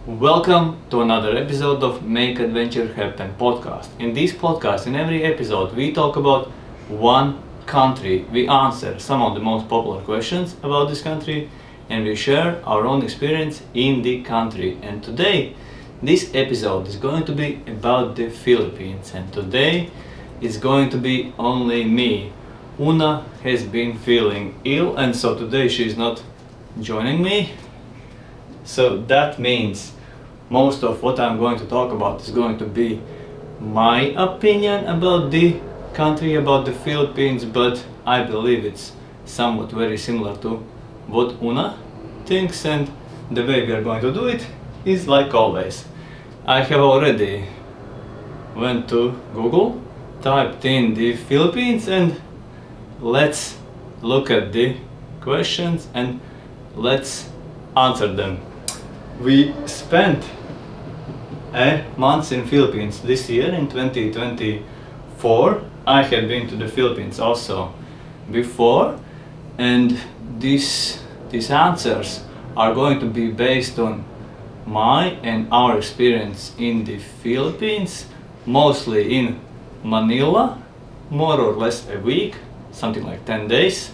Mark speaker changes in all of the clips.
Speaker 1: Welcome to another episode of Make Adventure Happen podcast. In this podcast, in every episode, we talk about one country. We answer some of the most popular questions about this country and we share our own experience in the country. And today, this episode is going to be about the Philippines. And today, it's going to be only me. Una has been feeling ill, and so today she's not joining me. So that means most of what I'm going to talk about is going to be my opinion about the country, about the Philippines, but I believe it's somewhat very similar to what Una thinks, and the way we are going to do it is like always. I have already went to Google, typed in the Philippines, and let's look at the questions and let's answer them. We spent a month in Philippines this year in 2024. I had been to the Philippines also before, and these answers are going to be based on my and our experience in the Philippines, mostly in Manila, more or less a week, something like 10 days,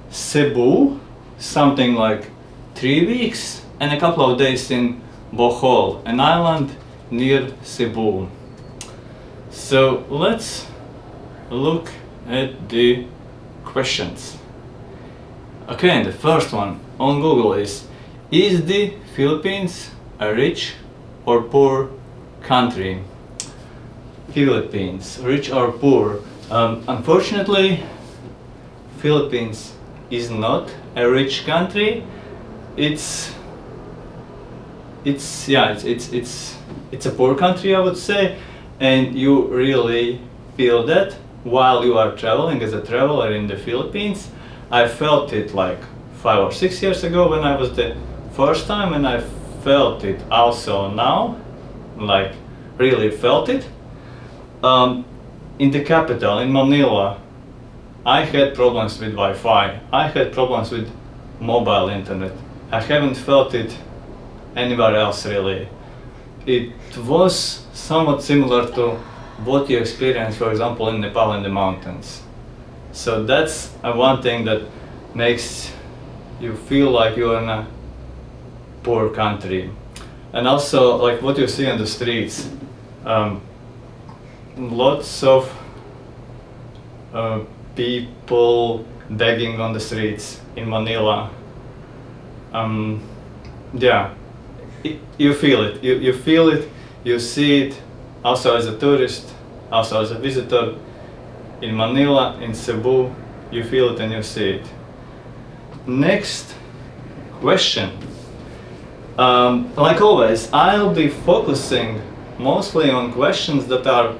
Speaker 1: Cebu, something like 3 weeks, and a couple of days in Bohol, an island near Cebu. So let's look at the questions. Okay, and the first one on Google is the Philippines a rich or poor country? Philippines, rich or poor? Unfortunately, Philippines is not a rich country. It's a poor country, I would say, and you really feel that while you are traveling as a traveler in the Philippines. I felt it like 5 or 6 years ago when I was the first time, and I felt it also now, like really felt it. In the capital, in Manila, I had problems with Wi-Fi. I had problems with mobile internet. I haven't felt it anywhere else really. It was somewhat similar to what you experience, for example, in Nepal in the mountains. So that's one thing that makes you feel like you're in a poor country. And also, like what you see on the streets, lots of people begging on the streets in Manila. You feel it. You feel it. You see it. Also as a tourist, also as a visitor in Manila, in Cebu, you feel it and you see it. Next question. Like always, I'll be focusing mostly on questions that are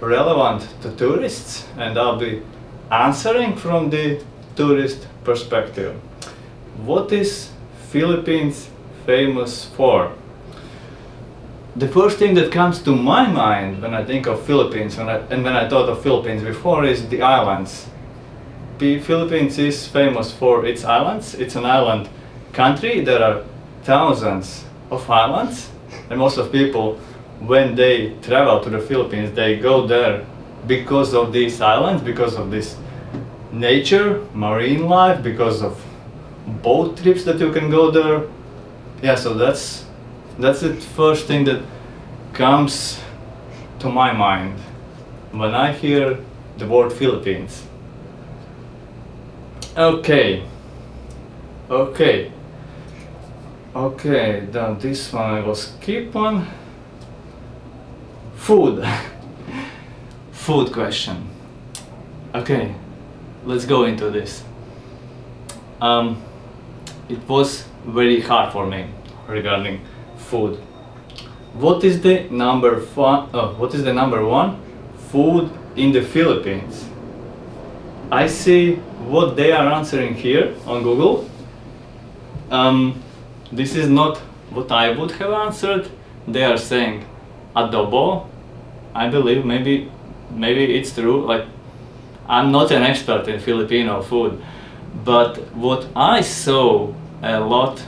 Speaker 1: relevant to tourists, and I'll be answering from the tourist perspective. What is Philippines famous for? The first thing that comes to my mind when I think of Philippines, when I thought of Philippines before, is the islands. The Philippines is famous for its islands. It's an island country. There are thousands of islands, and most of people, when they travel to the Philippines, they go there because of these islands, because of this nature, marine life, because of boat trips that you can go there. Yeah, so that's the first thing that comes to my mind when I hear the word Philippines. Okay, then this one I will skip on. Food. Food question. Okay, let's go into this. It was very hard for me regarding food. What is the number one food in the Philippines? I see what they are answering here on Google. This is not what I would have answered. They are saying adobo. I believe maybe it's true. Like, I'm not an expert in Filipino food, but what I saw a lot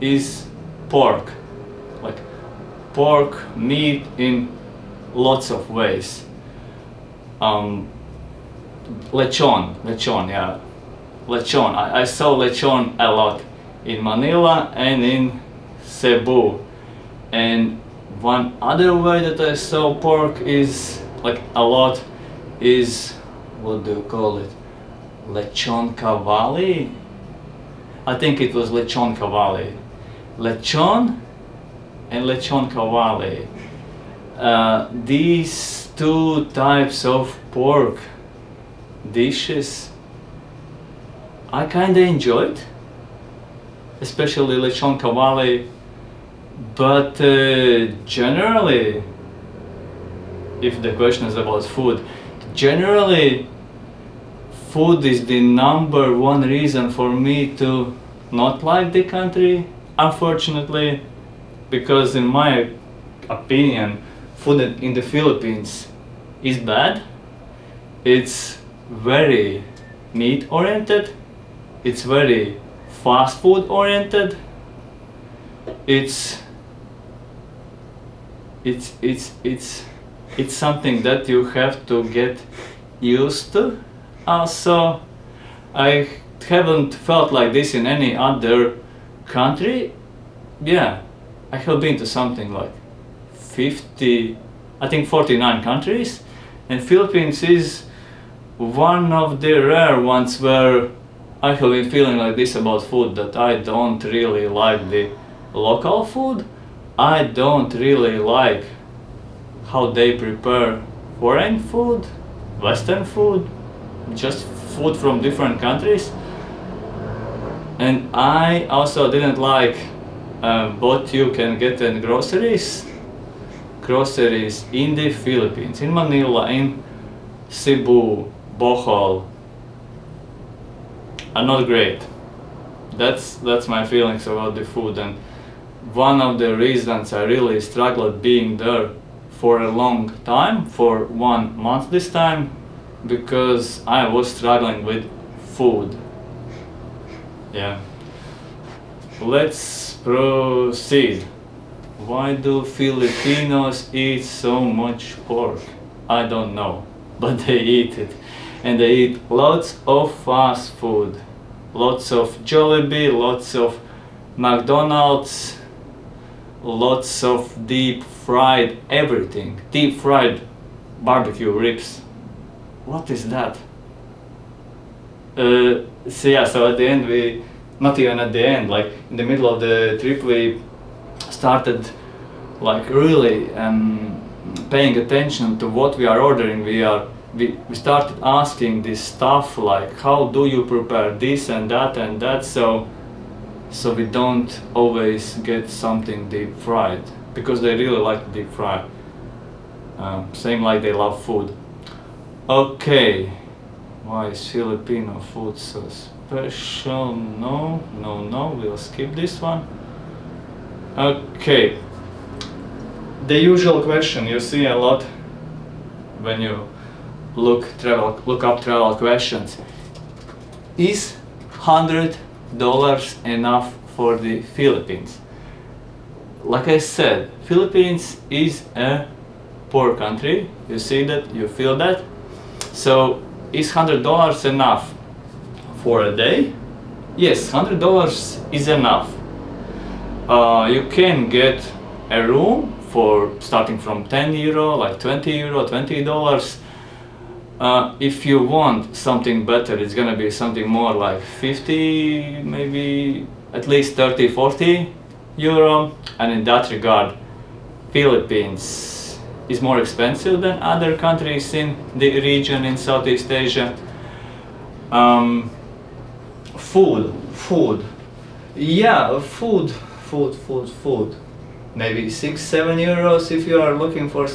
Speaker 1: is pork, like pork meat in lots of ways. Lechon, yeah, lechon. I saw lechon a lot in Manila and in Cebu. And one other way that I saw pork is like a lot is, what do you call it? Lechon cavalli? I think it was lechon cavalli. Lechon and lechon cavalli. These two types of pork dishes I kinda enjoyed, especially lechon cavalli, but generally, if the question is about food, generally food is the number one reason for me to not like the country, unfortunately, because in my opinion, food in the Philippines is bad. It's very meat oriented, it's very fast food oriented, it's something that you have to get used to. Also, I haven't felt like this in any other country. Yeah, I have been to something like 50, I think 49 countries, and Philippines is one of the rare ones where I have been feeling like this about food, that I don't really like the local food. I don't really like how they prepare foreign food, Western food, just food from different countries. And I also didn't like what you can get in groceries in the Philippines, in Manila, in Cebu, Bohol, are not great. That's my feelings about the food, and one of the reasons I really struggled being there for a long time, for 1 month this time, because I was struggling with food. Yeah. Let's proceed. Why do Filipinos eat so much pork? I don't know, but they eat it. And they eat lots of fast food. Lots of Jollibee, lots of McDonald's, lots of deep fried everything. Deep fried barbecue ribs. What is that? So at the end not even at the end, like in the middle of the trip, we started like really paying attention to what we are ordering. We started asking this stuff like, how do you prepare this and that, so we don't always get something deep fried, because they really like deep fry. Same like they love food. Okay, why is Filipino food so special? No, we'll skip this one. Okay, the usual question you see a lot when you look up travel questions: is $100 enough for the Philippines? Like I said, Philippines is a poor country. You see that, you feel that. So is $100 enough for a day? Yes, $100 is enough. You can get a room for starting from €10, like €20, $20. If you want something better, it's gonna be something more like 50, maybe at least 30, 40 euro. And in that regard, Philippines is more expensive than other countries in the region in Southeast Asia. Food. Yeah, food. Maybe 6-7 euros if you are looking for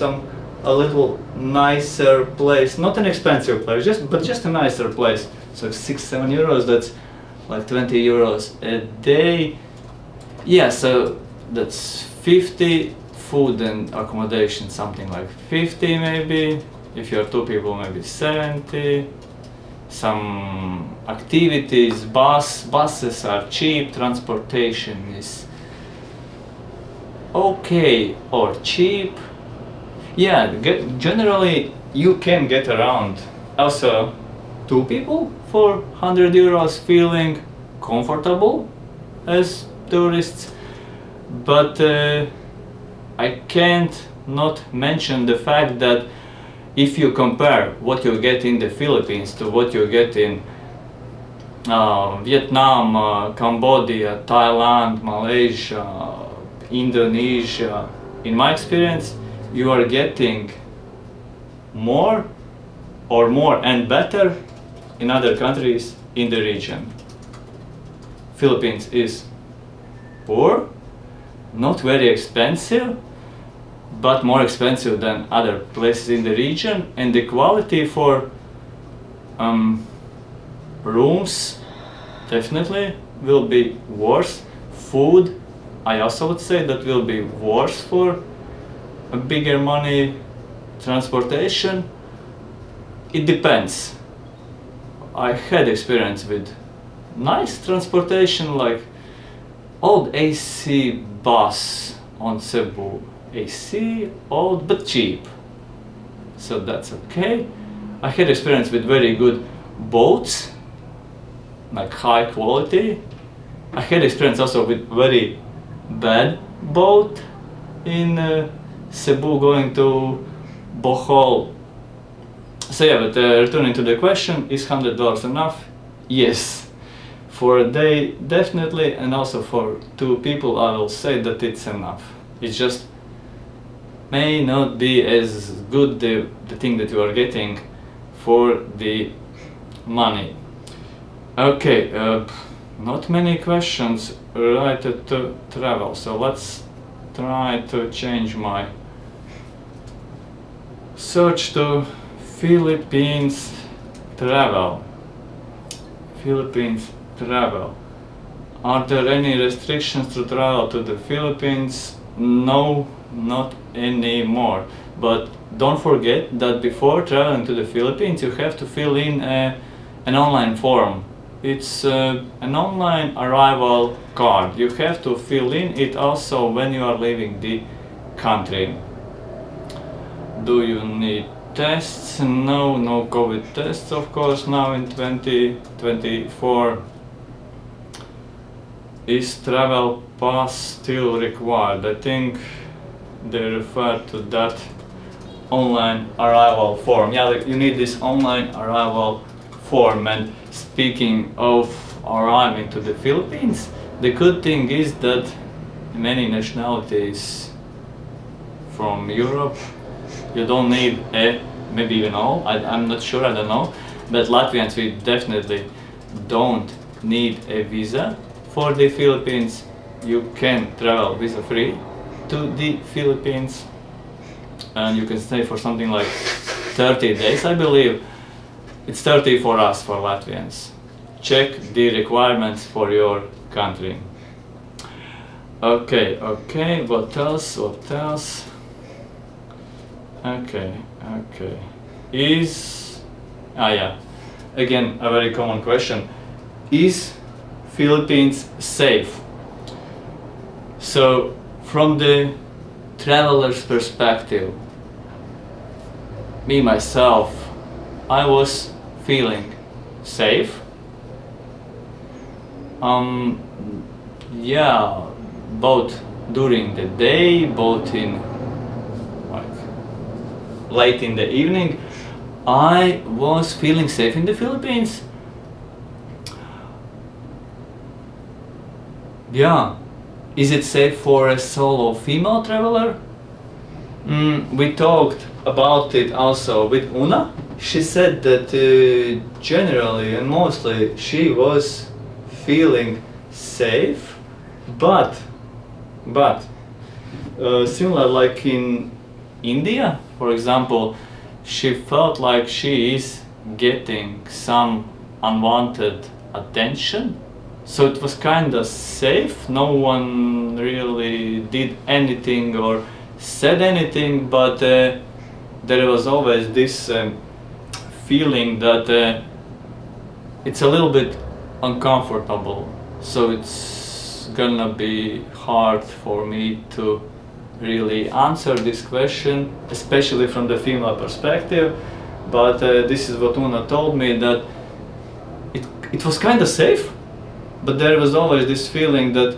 Speaker 1: a little nicer place, not an expensive place, but just a nicer place. So 6-7 euros, that's like 20 euros a day. Yeah, so that's 50. Food and accommodation, something like 50 maybe. If you're two people, maybe 70. Some activities, buses are cheap, transportation is okay or cheap. Yeah, generally you can get around also two people for 100 euros feeling comfortable as tourists, but I can't not mention the fact that if you compare what you get in the Philippines to what you get in Vietnam, Cambodia, Thailand, Malaysia, Indonesia, in my experience, you are getting more and better in other countries in the region. Philippines is poor, not very expensive, but more expensive than other places in the region, and the quality for rooms definitely will be worse. Food, I also would say that will be worse for a bigger money. Transportation, it depends. I had experience with nice transportation, like old AC bus on Cebu. AC, old but cheap, so that's okay. I had experience with very good boats, like high quality. I had experience also with very bad boat in Cebu going to Bohol. So yeah, but returning to the question, is $100 enough? Yes. For a day, definitely, and also for two people, I will say that it's enough. It just may not be as good the thing that you are getting for the money. Okay, not many questions related to travel, so let's try to change my search to Philippines travel. Philippines travel. Are there any restrictions to travel to the Philippines? No, not anymore. But don't forget that before traveling to the Philippines, you have to fill in an online form. It's an online arrival card. You have to fill in it also when you are leaving the country. Do you need tests? No, no COVID tests, of course, now in 2024. Is travel pass still required? I think they refer to that online arrival form. Yeah, like you need this online arrival form. And speaking of arriving to the Philippines, the good thing is that many nationalities from Europe, you don't need maybe even all, I'm not sure, I don't know, but Latvians, we definitely don't need a visa for the Philippines. You can travel visa free to the Philippines, and you can stay for something like 30 days, I believe. It's 30 for us, for Latvians. Check the requirements for your country. Okay, what else? Okay. Again, a very common question. Is Philippines safe? So, from the traveler's perspective, me myself, I was feeling safe. Yeah, both during the day, both in late in the evening, I was feeling safe in the Philippines. Yeah. Is it safe for a solo female traveler? We talked about it also with Una. She said that generally and mostly she was feeling safe, but similar like in India, for example, she felt like she is getting some unwanted attention. So it was kind of safe. No one really did anything or said anything, but there was always this feeling that it's a little bit uncomfortable. So it's gonna be hard for me to really answer this question, especially from the female perspective. But this is what Una told me, that it was kind of safe, but there was always this feeling that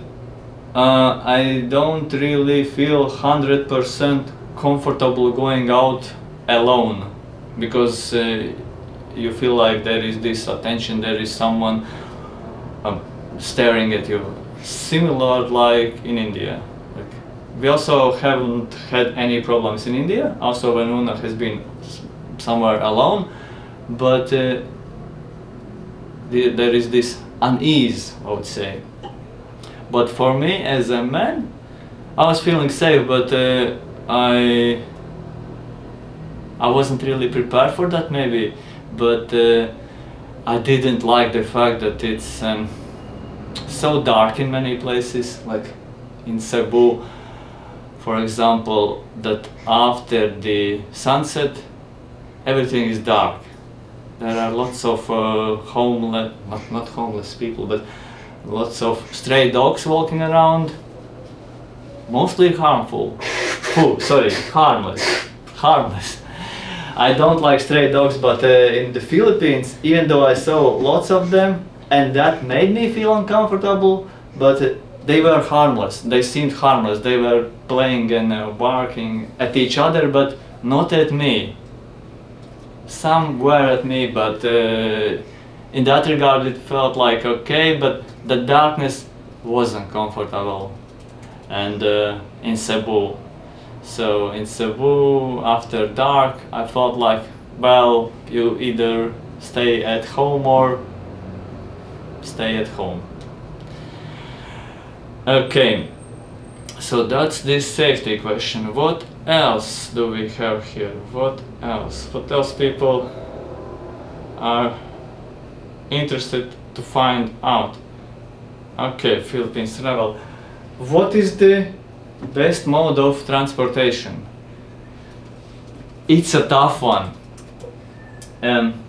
Speaker 1: I don't really feel 100% comfortable going out alone, because you feel like there is this attention, there is someone staring at you, similar like in India. Like, we also haven't had any problems in India, also when Una has been somewhere alone, but there is this unease, I would say. But for me as a man, I was feeling safe, but I wasn't really prepared for that maybe, but I didn't like the fact that it's so dark in many places, like in Cebu, for example, that after the sunset everything is dark. There are lots of homeless, not homeless people, but lots of stray dogs walking around, mostly harmful. Harmless. I don't like stray dogs, but in the Philippines, even though I saw lots of them, and that made me feel uncomfortable, but they were harmless. They seemed harmless. They were playing and barking at each other, but not at me. Some were at me, but in that regard it felt like okay, but the darkness wasn't comfortable. And in Cebu, so in Cebu after dark I felt like, well, you either stay at home or stay at home. Okay, so that's this safety question. What else do we have here? What else people are interested to find out? Okay, Philippines travel. What is the best mode of transportation? It's a tough one.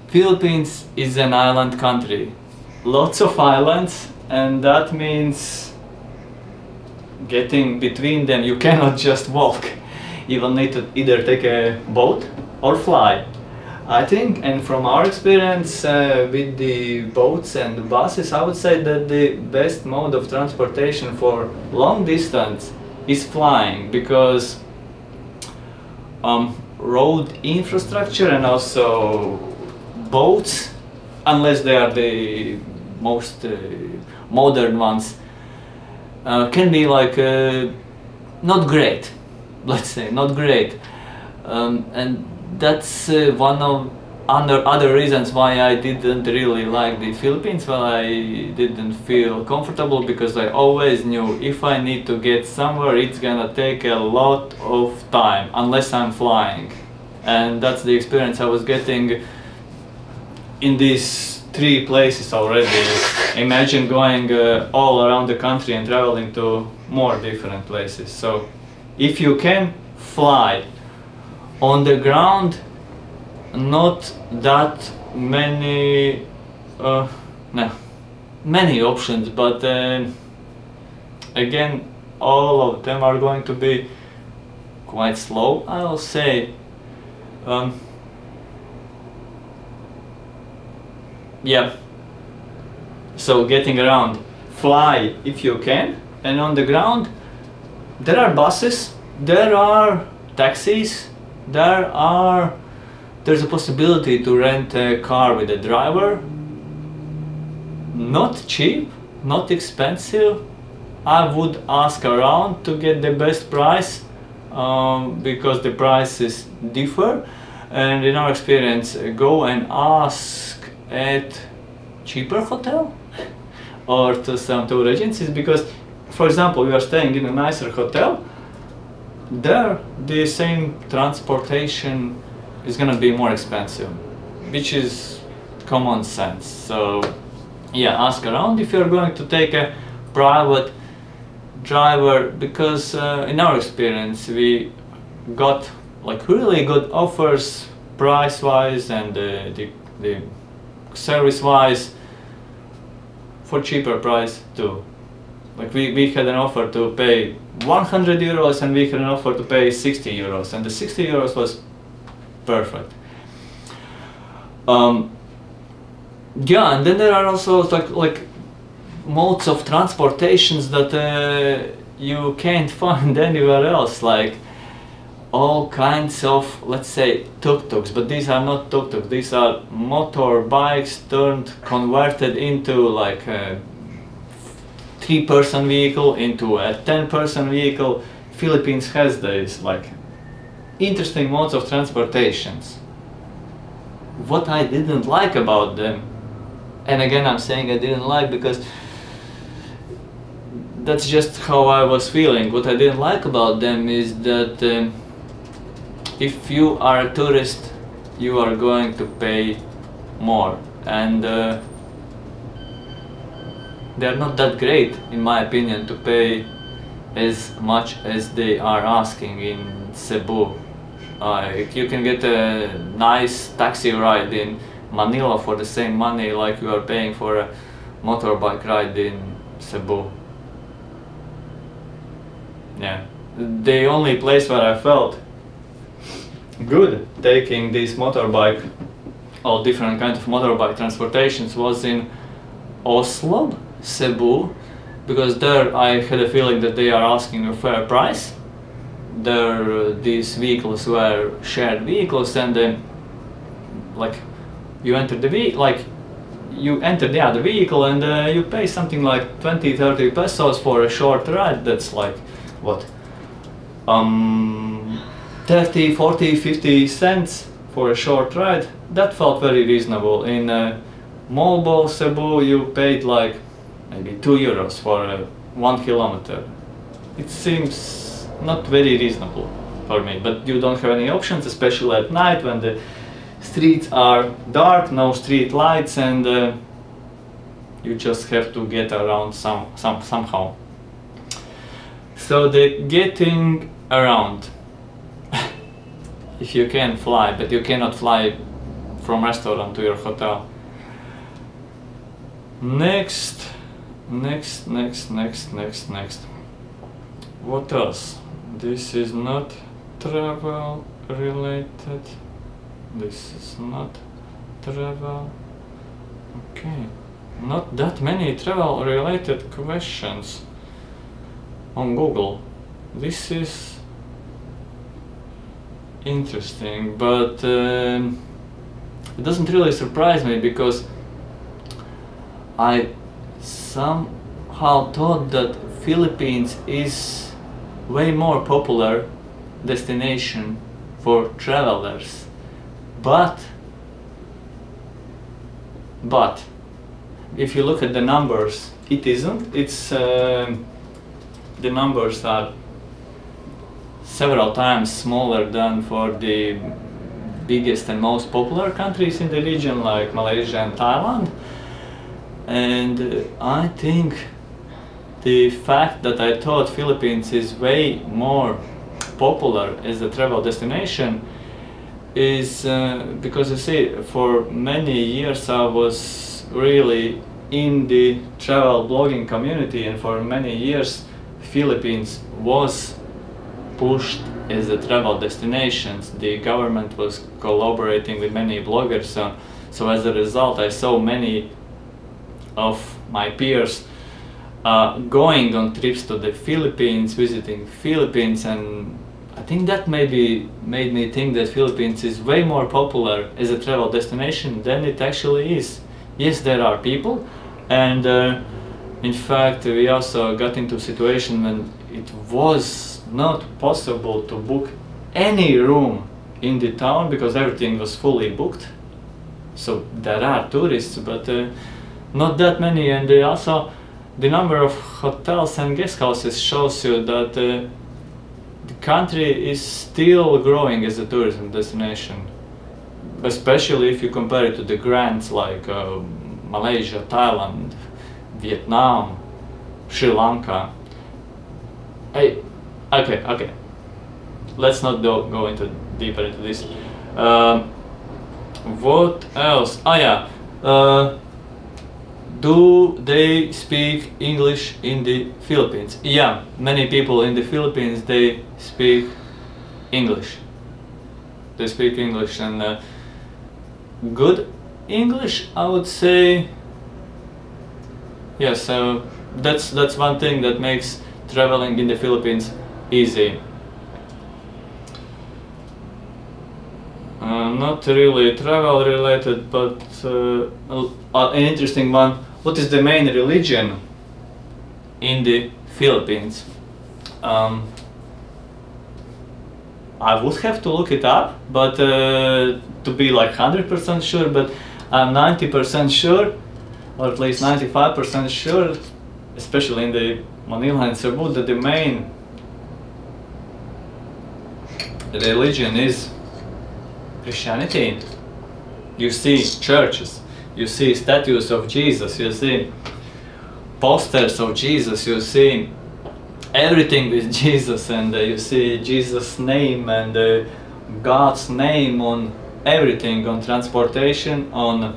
Speaker 1: Philippines is an island country. Lots of islands, and that means getting between them, you cannot just walk. You will need to either take a boat or fly, I think. And from our experience with the boats and the buses, I would say that the best mode of transportation for long distance is flying, because road infrastructure and also boats, unless they are the most modern ones, can be like not great, let's say, not great. And that's one of other reasons why I didn't really like the Philippines. Well, I didn't feel comfortable, because I always knew if I need to get somewhere, it's gonna take a lot of time unless I'm flying. And that's the experience I was getting in these 3 places already. Imagine going all around the country and traveling to more different places. So if you can fly, on the ground not that many many options, but again all of them are going to be quite slow, I'll say. Yeah, so getting around, fly if you can, and on the ground there are buses, there are taxis, there's a possibility to rent a car with a driver. Not cheap, not expensive. I would ask around to get the best price, because the prices differ. And in our experience, go and ask at cheaper hotel or to some tour agencies, because, for example, we are staying in a nicer hotel. There, the same transportation is gonna be more expensive, which is common sense. So, yeah, ask around if you're going to take a private driver, because in our experience we got like really good offers price-wise and the service-wise for cheaper price too. Like we had an offer to pay 100 euros and we had an offer to pay 60 euros, and the 60 euros was perfect. Yeah, and then there are also like modes of transportations that you can't find anywhere else, like all kinds of, let's say, tuk-tuks, but these are not tuk-tuks, these are motorbikes converted into like a 3-person vehicle, into a 10-person vehicle. Philippines has these like interesting modes of transportations. What I didn't like about them, and again I'm saying I didn't like because that's just how I was feeling. What I didn't like about them is that if you are a tourist, you are going to pay more, and they're not that great, in my opinion, to pay as much as they are asking in Cebu. You can get a nice taxi ride in Manila for the same money like you are paying for a motorbike ride in Cebu. Yeah, the only place where I felt good taking this motorbike, all different kinds of motorbike transportations, was in Oslo, Cebu, because there I had a feeling that they are asking a fair price. There, these vehicles were shared vehicles, and then like you enter the vehicle, the vehicle, and you pay something like 20-30 pesos for a short ride. That's like what, 30, 40, 50 cents for a short ride. That felt very reasonable. In Mobile, Cebu, you paid like maybe 2 euros for 1 kilometer. It seems not very reasonable for me, but you don't have any options, especially at night when the streets are dark, no street lights, and you just have to get around somehow. So the getting around, if you can fly, but you cannot fly from restaurant to your hotel. Next. What else? This is not travel related. This is not travel. Okay. Not that many travel related questions on Google. This is interesting, but it doesn't really surprise me because I somehow thought that Philippines is way more popular destination for travelers, but if you look at the numbers, it isn't. It's the numbers are several times smaller than for the biggest and most popular countries in the region, like Malaysia and Thailand. And I think the fact that I thought Philippines is way more popular as a travel destination is because you see, for many years I was really in the travel blogging community, and for many years Philippines was pushed as a travel destination. The government was collaborating with many bloggers, so as a result I saw many of my peers going on trips to the Philippines, visiting Philippines, and I think that maybe made me think that Philippines is way more popular as a travel destination than it actually is. Yes, there are people, and in fact we also got into a situation when it was not possible to book any room in the town because everything was fully booked. So there are tourists, but not that many, and also the number of hotels and guest houses shows you that the country is still growing as a tourism destination, especially if you compare it to the grands like Malaysia, Thailand, Vietnam, Sri Lanka. Okay, let's not go into deeper into this. What else? Do they speak English in the Philippines? Yeah, many people in the Philippines, they speak English. They speak English, and good English, I would say. Yeah, so that's one thing that makes traveling in the Philippines easy. Not really travel related, but an interesting one. What is the main religion in the Philippines? I would have to look it up, but to be like 100% sure, but I'm 90% sure, or at least 95% sure, especially in the Manila and Cebu, that the main religion is Christianity. You see churches, you see statues of Jesus, you see posters of Jesus, you see everything with Jesus, and you see Jesus' name and God's name on everything, on transportation, on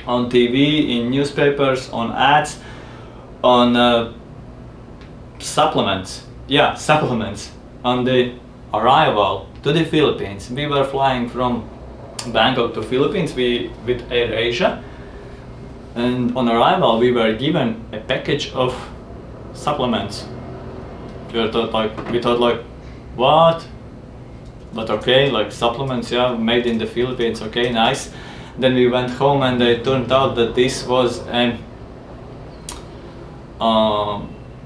Speaker 1: TV, in newspapers, on ads, on supplements. Yeah, supplements. On the arrival to the Philippines, we were flying from Bangkok to Philippines with Air Asia, and on arrival we were given a package of supplements. We thought like, what? But okay, like supplements, yeah, made in the Philippines, okay, nice. Then we went home, and it turned out that this was an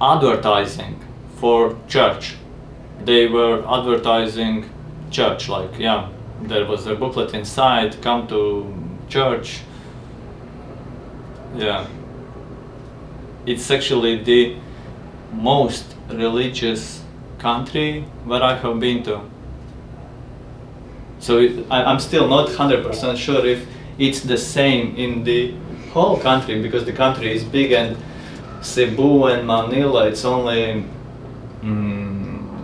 Speaker 1: advertising for church. They were advertising church, like, yeah, there was a booklet inside, come to church. Yeah, it's actually the most religious country where I have been to. So I'm still not 100% sure if it's the same in the whole country, because the country is big, and Cebu and Manila, it's only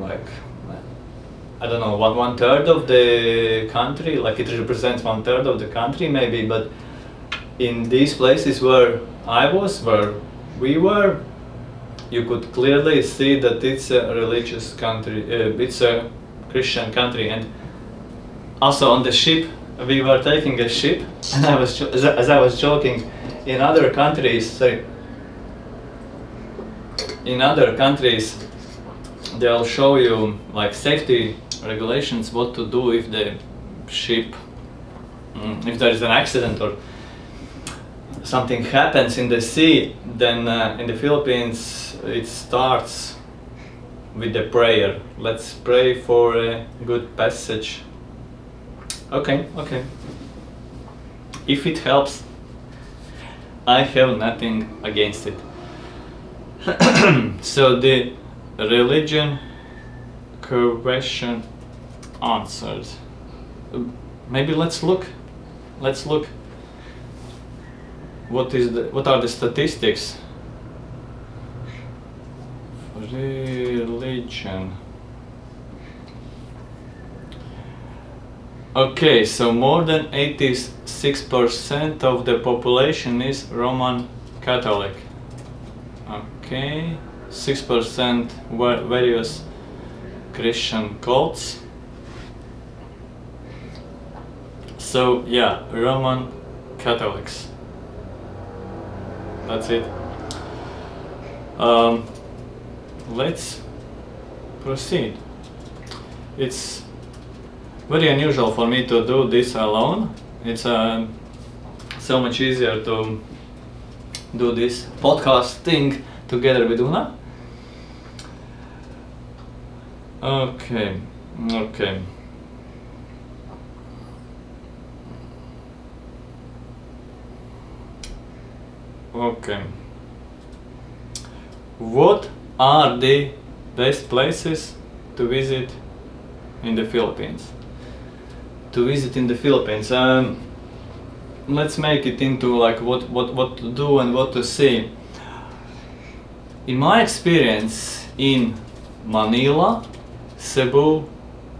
Speaker 1: like, I don't know, one third of the country, like it represents 1/3 of the country maybe, but in these places where I was, where we were, you could clearly see that it's a religious country, it's a Christian country. And also on the ship, we were taking a ship, and as I was joking, in other countries, they'll show you like safety regulations, what to do if the ship, if there is an accident or something happens in the sea. Then in the Philippines it starts with the prayer. Let's pray for a good passage. Okay. If it helps, I have nothing against it. So the religion question answered. Maybe let's look. What are the statistics? Religion. Okay, so more than 86% of the population is Roman Catholic. Okay, 6% various Christian cults. So yeah, Roman Catholics. That's it. Let's proceed. It's very unusual for me to do this alone. It's so much easier to do this podcast thing together with Una. Okay. What are the best places to visit in the Philippines? Let's make it into like what to do and what to see. In my experience in Manila, Cebu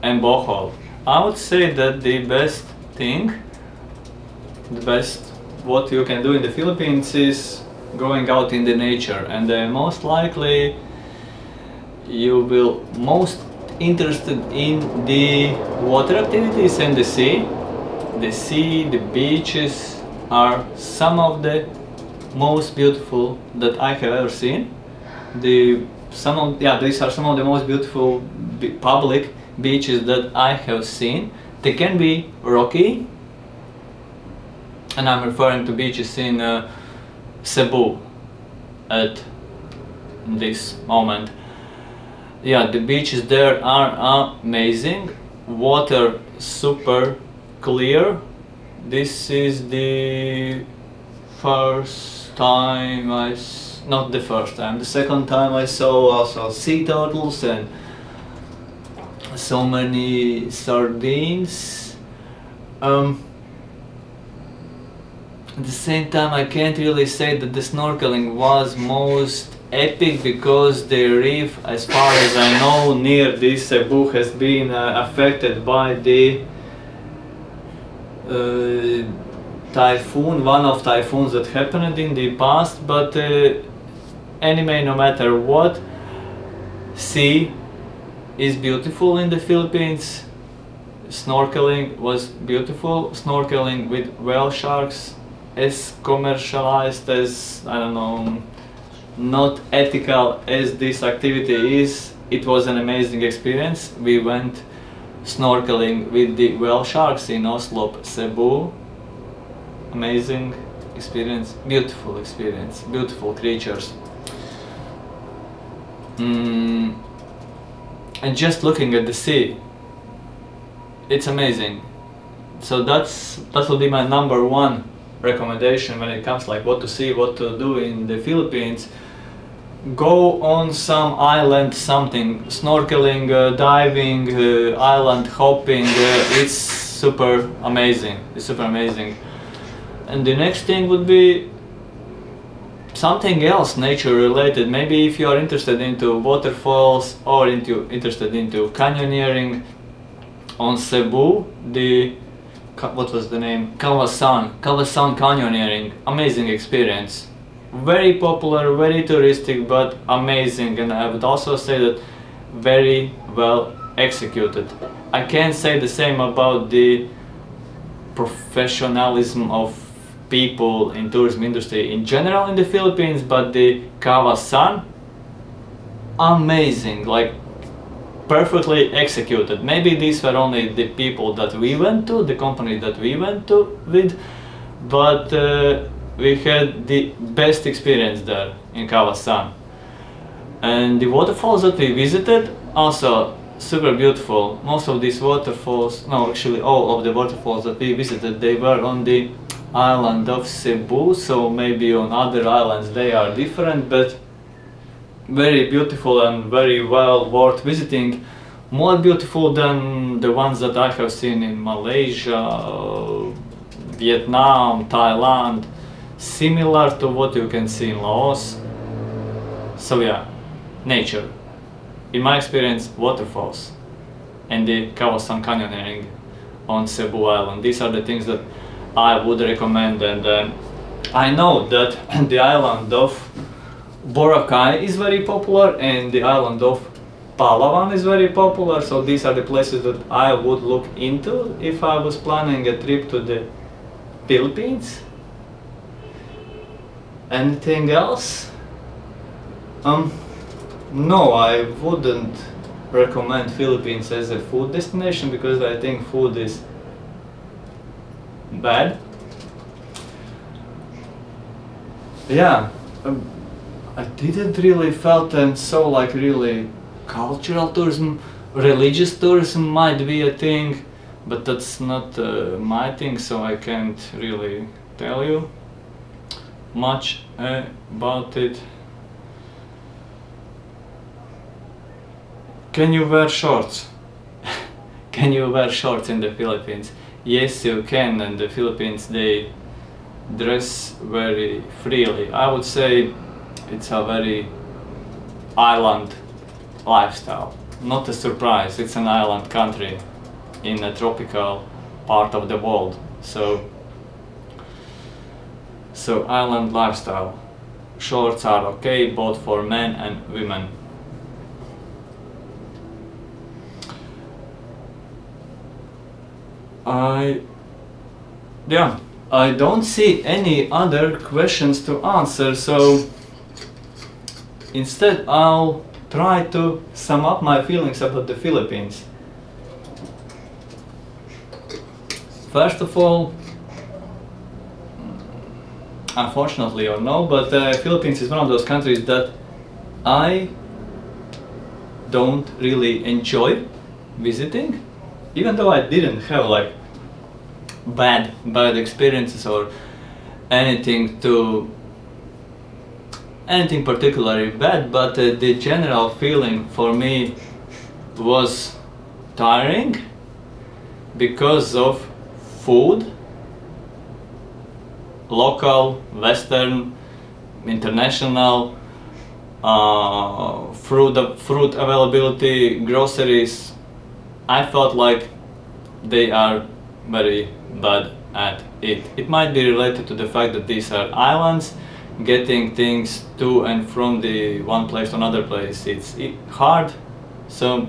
Speaker 1: and Bohol, I would say that the best what you can do in the Philippines is going out in the nature, and most likely you will most interested in the water activities and the sea. The sea, the beaches are some of the most beautiful that I have ever seen. These are some of the most beautiful public beaches that I have seen. They can be rocky, and I'm referring to beaches in Cebu at this moment. Yeah, the beaches there are amazing. Water super clear. This is the first time not the first time, the second time I saw also sea turtles and so many sardines. At the same time, I can't really say that the snorkeling was most epic, because the reef, as far as I know, near this Cebu has been affected by the typhoon, one of typhoons that happened in the past. But anyway, no matter what, sea is beautiful in the Philippines. Snorkeling was beautiful. Snorkeling with whale sharks, as commercialized as, I don't know, not ethical as this activity is, it was an amazing experience. We went snorkeling with the whale sharks in Oslo, Cebu. Amazing experience, beautiful creatures. And just looking at the sea, it's amazing. So that will be my number one recommendation when it comes like what to see, what to do in the Philippines. Go on some island, something, snorkeling, diving, island hopping. It's super amazing. And the next thing would be something else nature related. Maybe if you are interested into waterfalls or interested into canyoneering on Cebu, what was the name? Kawasan canyoneering, amazing experience. Very popular, very touristic, but amazing, and I would also say that very well executed. I can't say the same about the professionalism of people in tourism industry in general in the Philippines, but the Kawasan, amazing, like perfectly executed. Maybe these were only the people that we went to, the company that we went to with, but we had the best experience there in Kawasan. And the waterfalls that we visited, also super beautiful. Most of these waterfalls, no, actually all of the waterfalls that we visited, they were on the island of Cebu, so maybe on other islands they are different, but very beautiful and very well worth visiting. More beautiful than the ones that I have seen in Malaysia, Vietnam, Thailand, similar to what you can see in Laos. So yeah, nature. In my experience, waterfalls and the Kawasan canyoneering on Cebu Island. These are the things that I would recommend, and I know that the island of Boracay is very popular and the island of Palawan is very popular, so these are the places that I would look into if I was planning a trip to the Philippines. Anything else? No, I wouldn't recommend Philippines as a food destination because I think food is bad. Yeah, I didn't really felt and saw like really cultural tourism, religious tourism might be a thing, but that's not my thing, so I can't really tell you much about it. Can you wear shorts? Can you wear shorts in the Philippines? Yes, you can. In the Philippines they dress very freely. I would say it's a very island lifestyle. Not a surprise, it's an island country in a tropical part of the world. So island lifestyle. shorts are okay both for men and women. I don't see any other questions to answer, so instead I'll try to sum up my feelings about the Philippines. First of all, unfortunately or no, but Philippines is one of those countries that I don't really enjoy visiting, even though I didn't have like bad experiences or anything particularly bad, but the general feeling for me was tiring because of food, local, western, international, fruit availability, groceries. I felt like they are very bad at it. It might be related to the fact that these are islands. Getting things to and from the one place to another place, it's hard. So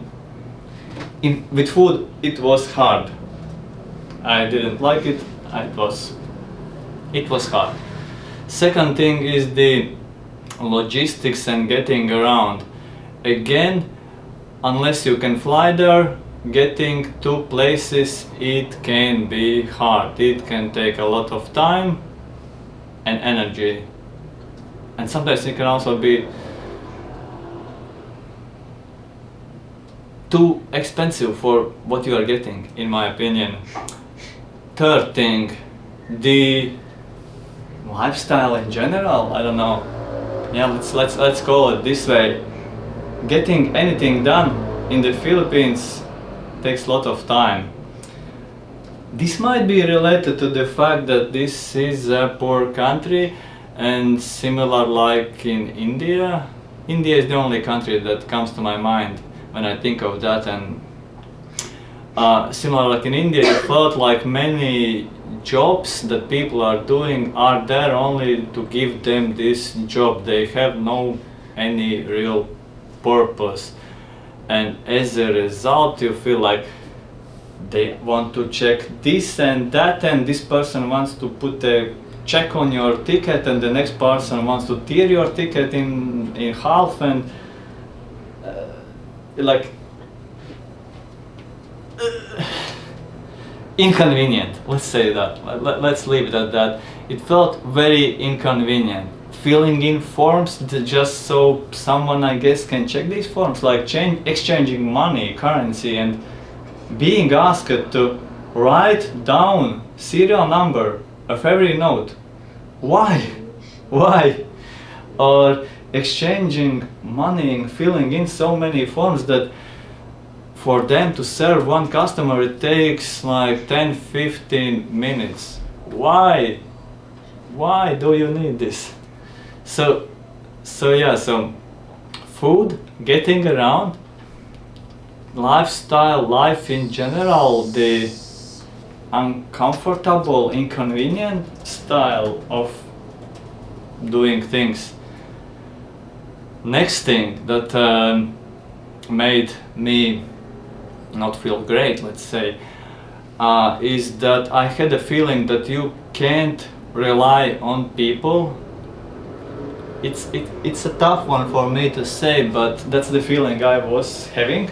Speaker 1: with food it was hard. I didn't like it. It was hard. Second thing is the logistics and getting around. Again, unless you can fly there, getting to places, it can be hard. It can take a lot of time and energy, and sometimes it can also be too expensive for what you are getting, in my opinion. Third thing, the lifestyle in general. I don't know. Yeah, let's call it this way. Getting anything done in the Philippines takes a lot of time. This might be related to the fact that this is a poor country, and similar like in India. India is the only country that comes to my mind when I think of that, and similar like in India, I felt like many jobs that people are doing are there only to give them this job. They have no any real purpose, and as a result you feel like they want to check this and that, and this person wants to put a check on your ticket, and the next person wants to tear your ticket in half, and like inconvenient, let's say that. Let's leave it at that. It felt very inconvenient. Filling in forms just so someone, I guess, can check these forms, like exchanging money, currency, and being asked to write down serial number of every note. Why? Why? Or exchanging money and filling in so many forms that for them to serve one customer it takes like 10-15 minutes. Why? Why do you need this? So food, getting around, lifestyle, life in general, the uncomfortable, inconvenient style of doing things. Next thing that made me not feel great, let's say, is that I had a feeling that you can't rely on people. It's a tough one for me to say, but that's the feeling I was having.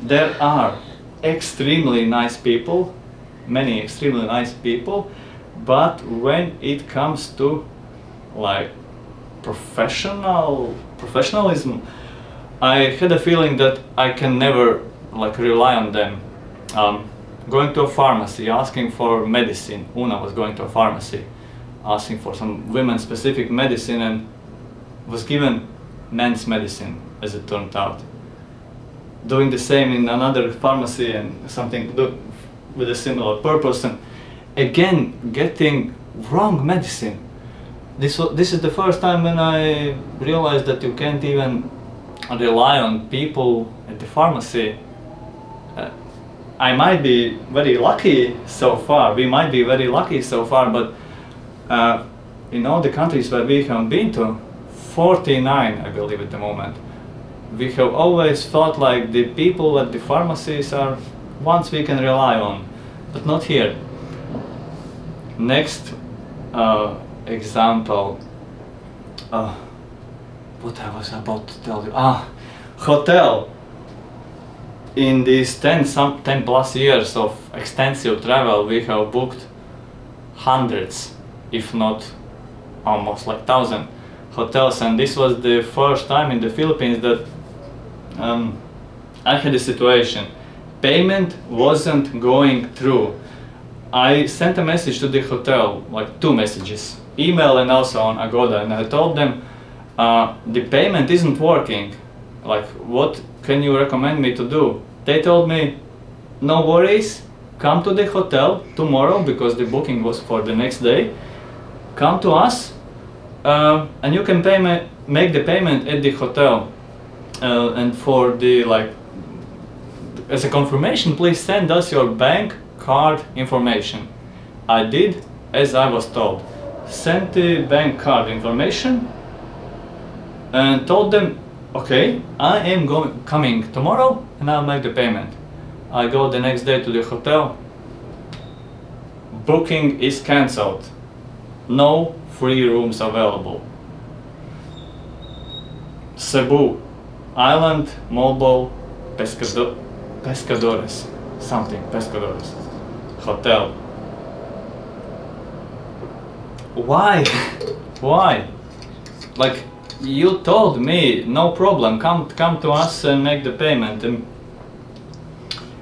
Speaker 1: There are extremely nice people, many extremely nice people, but when it comes to like professionalism, I had a feeling that I can never like rely on them. Going to a pharmacy, asking for medicine. Una was going to a pharmacy, asking for some women specific medicine, and was given men's medicine, as it turned out. Doing the same in another pharmacy and something with a similar purpose, and again getting wrong medicine. This is the first time when I realized that you can't even rely on people at the pharmacy. I might be very lucky so far, we might be very lucky so far, but in all the countries where we have been to, 49, I believe, at the moment. We have always thought like the people at the pharmacies are ones we can rely on, but not here. Next example. What I was about to tell you. Hotel. In these 10 plus years of extensive travel, we have booked hundreds, if not almost like 1,000 hotels, and this was the first time in the Philippines that I had a situation. Payment wasn't going through. I sent a message to the hotel, like 2 messages, email and also on Agoda, and I told them the payment isn't working. Like, what can you recommend me to do? They told me, no worries, come to the hotel tomorrow, because the booking was for the next day. Come to us, and you can make the payment at the hotel. And for the, like, as a confirmation, please send us your bank card information. I did as I was told. Sent the bank card information and told them, okay, I am coming tomorrow and I'll make the payment. I go the next day to the hotel. Booking is cancelled. No free rooms available. Cebu, Island Mobile Pescadores, Pescadores Hotel. Why? Why? Like, you told me, no problem, come to us and make the payment.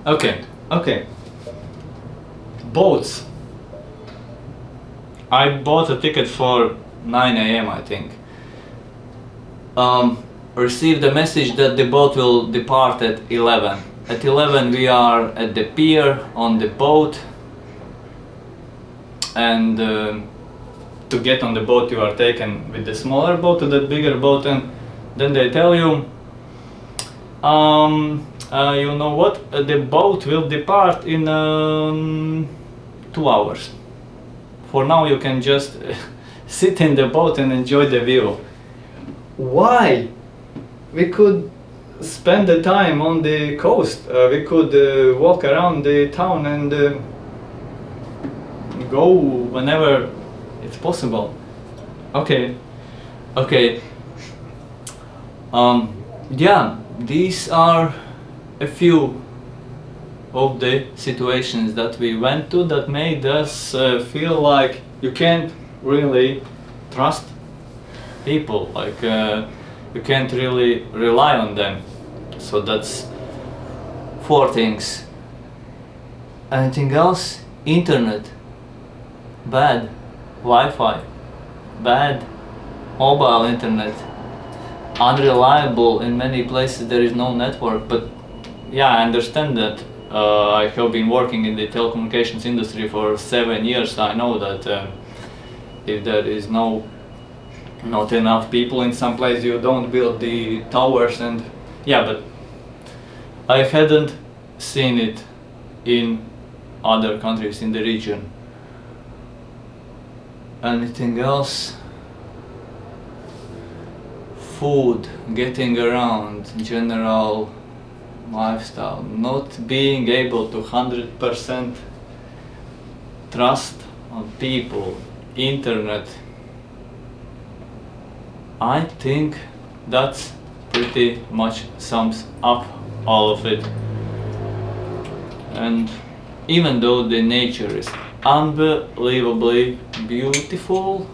Speaker 1: Okay. Boats. I bought a ticket for 9 a.m. I think. Received a message that the boat will depart at 11. At 11 we are at the pier on the boat, and to get on the boat you are taken with the smaller boat to that bigger boat, and then they tell you, you know what, the boat will depart in 2 hours. For now you can just sit in the boat and enjoy the view. Why? We could spend the time on the coast. We could walk around the town and go whenever it's possible. Okay. Yeah, these are a few of the situations that we went to that made us feel like you can't really trust people, like you can't really rely on them. So that's 4 things. Anything else? Internet, bad. Wi-Fi, bad. Mobile internet, unreliable. In many places there is no network, but yeah, I understand that. I have been working in the telecommunications industry for 7 years. I know that if there is not enough people in some place, you don't build the towers, and yeah, but I hadn't seen it in other countries in the region. Anything else? Food, getting around, general lifestyle, not being able to 100% trust on people, internet. I think that pretty much sums up all of it. And even though the nature is unbelievably beautiful,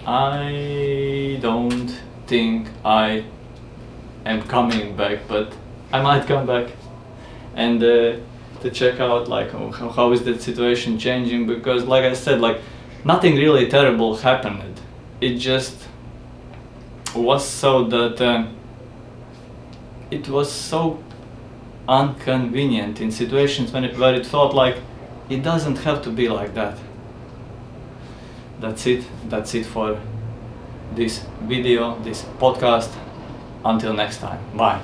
Speaker 1: I don't think I am coming back, but I might come back and to check out like how is that situation changing, because like I said, like nothing really terrible happened. It just was so that it was so inconvenient in situations where it felt like it doesn't have to be like that. That's it for this video, this podcast. Until next time, bye.